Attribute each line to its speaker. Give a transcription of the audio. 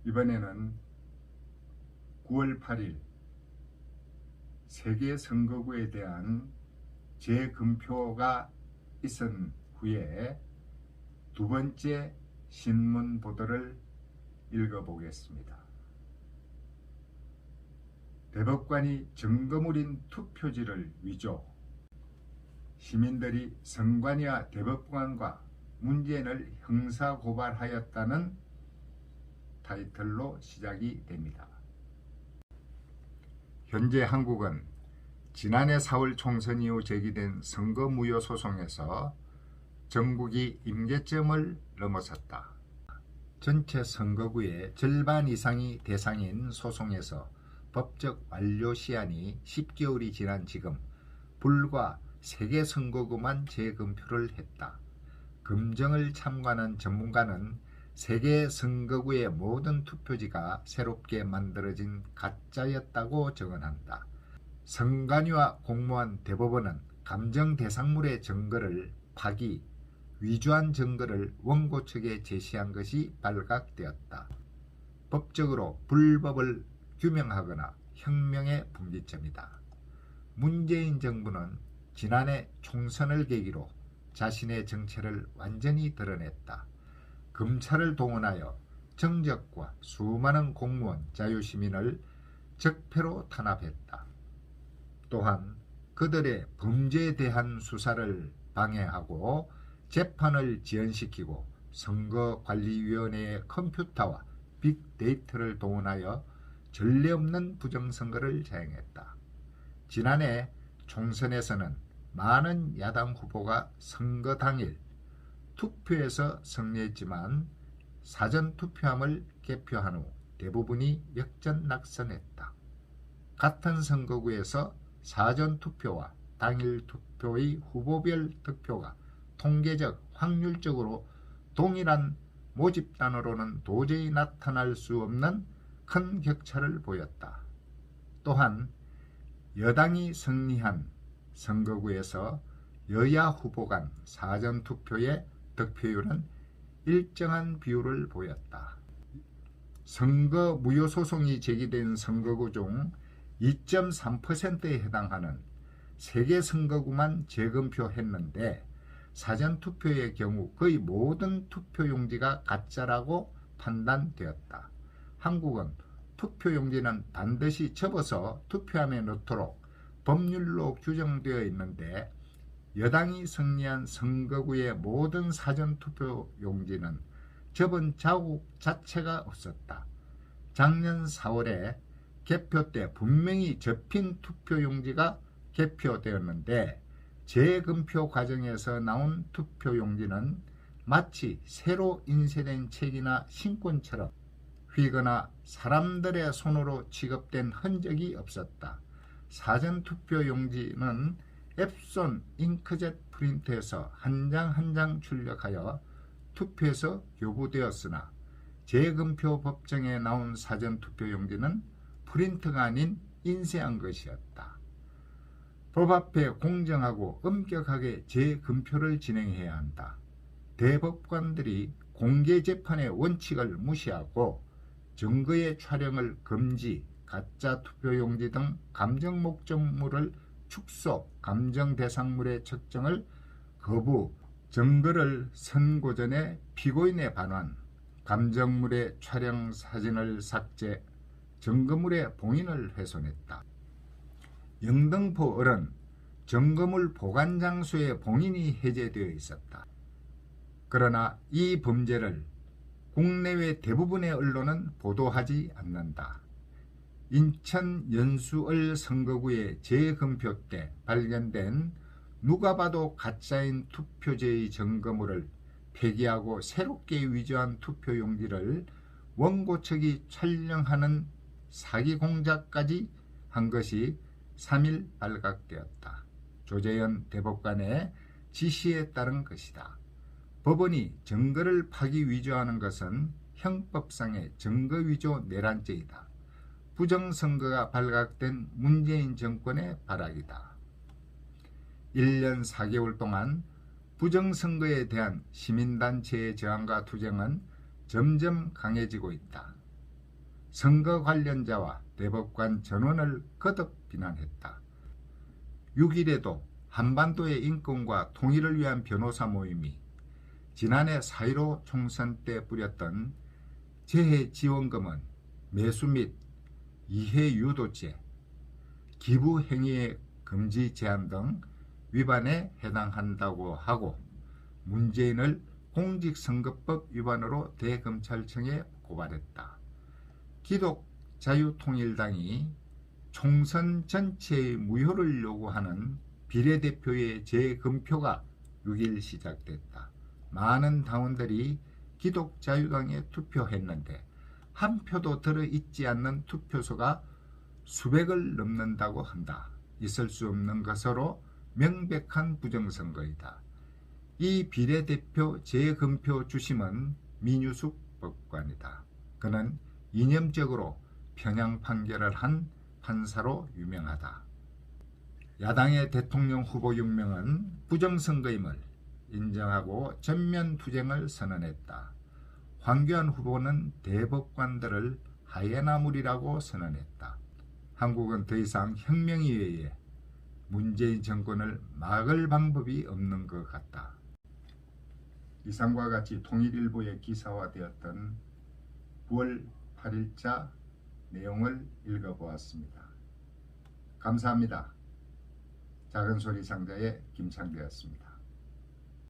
Speaker 1: 이번에는 9월 8일 세계 선거구에 대한 재검표가 있은 후에 두 번째 신문 보도를 읽어보겠습니다. 대법관이 증거물인 투표지를 위조, 시민들이 선관위와 대법관과 문재인을 형사고발하였다는 타이틀로 시작이 됩니다. 현재 한국은 지난해 4월 총선 이후 제기된 선거무효 소송에서 전국이 임계점을 넘어섰다. 전체 선거구의 절반 이상이 대상인 소송에서 법적 완료 시한이 10개월이 지난 지금 불과 3개 선거구만 재검표를 했다. 검증을 참관한 전문가는 세계 선거구의 모든 투표지가 새롭게 만들어진 가짜였다고 증언한다. 선관위와 공무원 대법원은 감정 대상물의 증거를 파기, 위조한 증거를 원고 측에 제시한 것이 발각되었다. 법적으로 불법을 규명하거나 혁명의 분기점이다. 문재인 정부는 지난해 총선을 계기로 자신의 정체를 완전히 드러냈다. 검찰을 동원하여 정적과 수많은 공무원, 자유시민을 적폐로 탄압했다. 또한 그들의 범죄에 대한 수사를 방해하고 재판을 지연시키고 선거관리위원회의 컴퓨터와 빅데이터를 동원하여 전례 없는 부정선거를 자행했다. 지난해 총선에서는 많은 야당 후보가 선거 당일 투표에서 승리했지만 사전투표함을 개표한 후 대부분이 역전낙선했다. 같은 선거구에서 사전투표와 당일 투표의 후보별 득표가 통계적 확률적으로 동일한 모집단으로는 도저히 나타날 수 없는 큰 격차를 보였다. 또한 여당이 승리한 선거구에서 여야 후보 간 사전투표의 득표율은 일정한 비율을 보였다. 선거 무효 소송이 제기된 선거구 중 2.3%에 해당하는 3개 선거구만 재검표했는데 사전투표의 경우 거의 모든 투표용지가 가짜라고 판단되었다. 한국은 투표용지는 반드시 접어서 투표함에 넣도록 법률로 규정되어 있는데 여당이 승리한 선거구의 모든 사전투표 용지는 접은 자국 자체가 없었다. 작년 4월에 개표 때 분명히 접힌 투표용지가 개표되었는데 재검표 과정에서 나온 투표용지는 마치 새로 인쇄된 책이나 신권처럼 휘거나 사람들의 손으로 취급된 흔적이 없었다. 사전투표용지는 앱손 잉크젯 프린터에서 한 장 한 장 출력하여 투표에서 교부되었으나 재검표 법정에 나온 사전투표용지는 프린터가 아닌 인쇄한 것이었다. 법 앞에 공정하고 엄격하게 재검표를 진행해야 한다. 대법관들이 공개재판의 원칙을 무시하고 증거의 촬영을 금지, 가짜 투표용지 등 감정 목적물을 축소, 감정 대상물의 측정을 거부, 증거를 선고 전에 피고인의 반환, 감정물의 촬영 사진을 삭제, 증거물의 봉인을 훼손했다. 영등포 을은 증거물 보관 장소의 봉인이 해제되어 있었다. 그러나 이 범죄를 국내외 대부분의 언론은 보도하지 않는다. 인천 연수을 선거구의 재검표 때 발견된 누가 봐도 가짜인 투표지의 증거물을 폐기하고 새롭게 위조한 투표용지를 원고 측이 촬영하는 사기 공작까지 한 것이 3일 발각되었다. 조재현 대법관의 지시에 따른 것이다. 법원이 증거를 파기 위조하는 것은 형법상의 증거위조 내란죄이다. 부정선거가 발각된 문재인 정권의 발악이다. 1년 4개월 동안 부정선거에 대한 시민단체의 저항과 투쟁은 점점 강해지고 있다. 선거 관련자와 대법관 전원을 거듭 비난했다. 6일에도 한반도의 인권과 통일을 위한 변호사 모임이 지난해 4.15 총선 때 뿌렸던 재해 지원금은 매수 및 이해 유도죄, 기부 행위의 금지 제한 등 위반에 해당한다고 하고 문재인을 공직선거법 위반으로 대검찰청에 고발했다. 기독자유통일당이 총선 전체의 무효를 요구하는 비례대표의 재검표가 6일 시작됐다. 많은 당원들이 기독자유당에 투표했는데 한 표도 들어있지 않는 투표소가 수백을 넘는다고 한다. 있을 수 없는 것으로 명백한 부정선거이다. 이 비례대표 재검표 주심은 민유숙 법관이다. 그는 이념적으로 편향 판결을 한 판사로 유명하다. 야당의 대통령 후보 6명은 부정선거임을 인정하고 전면 투쟁을 선언했다. 황교안 후보는 대법관들을 하이에나물이라고 선언했다. 한국은 더 이상 혁명 이외에 문재인 정권을 막을 방법이 없는 것 같다. 이상과 같이 통일일보에 기사화되었던 9월 8일자 내용을 읽어보았습니다. 감사합니다. 작은소리 상자의 김창대였습니다.